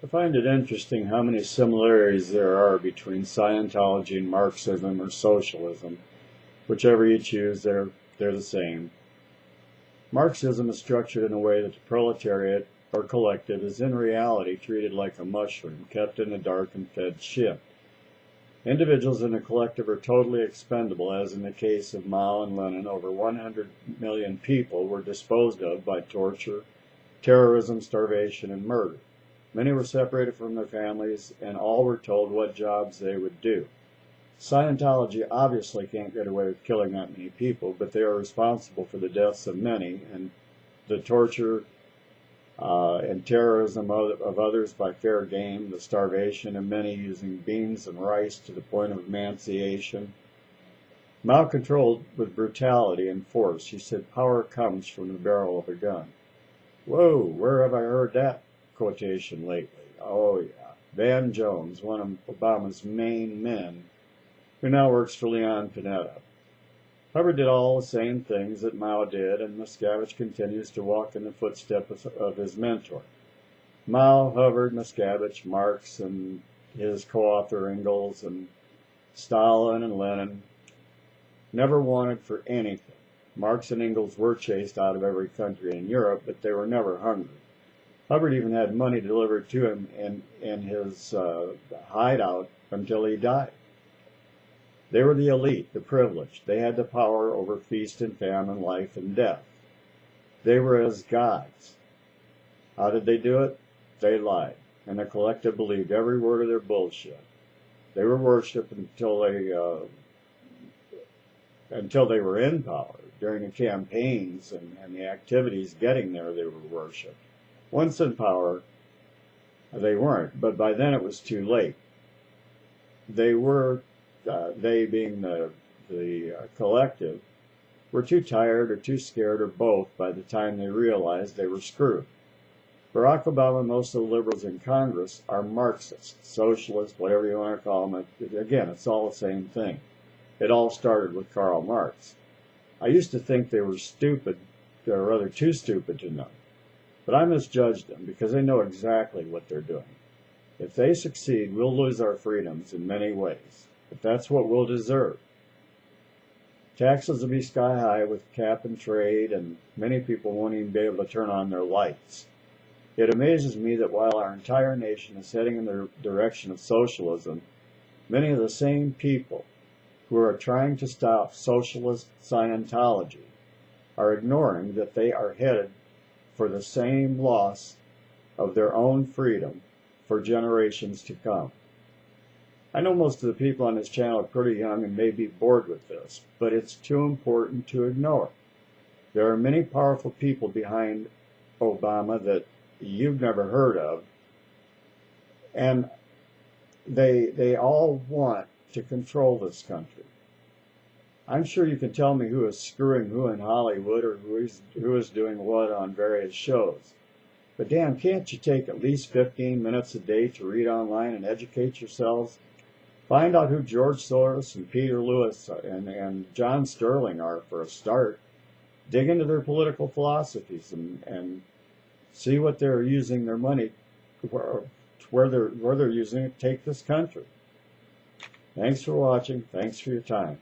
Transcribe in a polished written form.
I find it interesting how many similarities there are between Scientology and Marxism or socialism. Whichever you choose, they're the same. Marxism is structured in a way that the proletariat or collective is in reality treated like a mushroom, kept in the dark and fed shit. Individuals in the collective are totally expendable, as in the case of Mao and Lenin. Over 100 million people were disposed of by torture, terrorism, starvation, and murder. Many were separated from their families, and all were told what jobs they would do. Scientology obviously can't get away with killing that many people, but they are responsible for the deaths of many and the torture and terrorism of others by fair game, the starvation of many using beans and rice to the point of emaciation. Mao controlled with brutality and force. He said, "Power comes from the barrel of a gun." Whoa, where have I heard that quotation lately? Oh yeah, Van Jones, one of Obama's main men, who now works for Leon Panetta. Hubbard did all the same things that Mao did, and Miscavige continues to walk in the footsteps of his mentor. Mao, Hubbard, Miscavige, Marx, and his co-author Engels, and Stalin and Lenin never wanted for anything. Marx and Engels were chased out of every country in Europe, but they were never hungry. Hubbard even had money delivered to him in his hideout until he died. They were the elite, the privileged. They had the power over feast and famine, life and death. They were as gods. How did they do it? They lied, and the collective believed every word of their bullshit. They were worshipped until they were in power. During the campaigns and the activities getting there, they were worshipped. Once in power, they weren't, but by then it was too late. They being the collective, were too tired or too scared or both by the time they realized they were screwed. Barack Obama and most of the liberals in Congress are Marxists, socialists, whatever you want to call them. Again, it's all the same thing. It all started with Karl Marx. I used to think they were stupid, or rather too stupid to know. But I misjudged them because they know exactly what they're doing. If they succeed, we'll lose our freedoms in many ways. But that's what we'll deserve. Taxes will be sky high with cap and trade, and many people won't even be able to turn on their lights. It amazes me that while our entire nation is heading in the direction of socialism, many of the same people who are trying to stop socialist Scientology are ignoring that they are headed for the same loss of their own freedom for generations to come. I know most of the people on this channel are pretty young and may be bored with this, but it's too important to ignore. There are many powerful people behind Obama that you've never heard of, and they all want to control this country. I'm sure you can tell me who is screwing who in Hollywood or who is doing what on various shows. But damn, can't you take at least 15 minutes a day to read online and educate yourselves? Find out who George Soros and Peter Lewis and John Sterling are for a start. Dig into their political philosophies and see what they're using their money, where they're using it to take this country. Thanks for watching. Thanks for your time.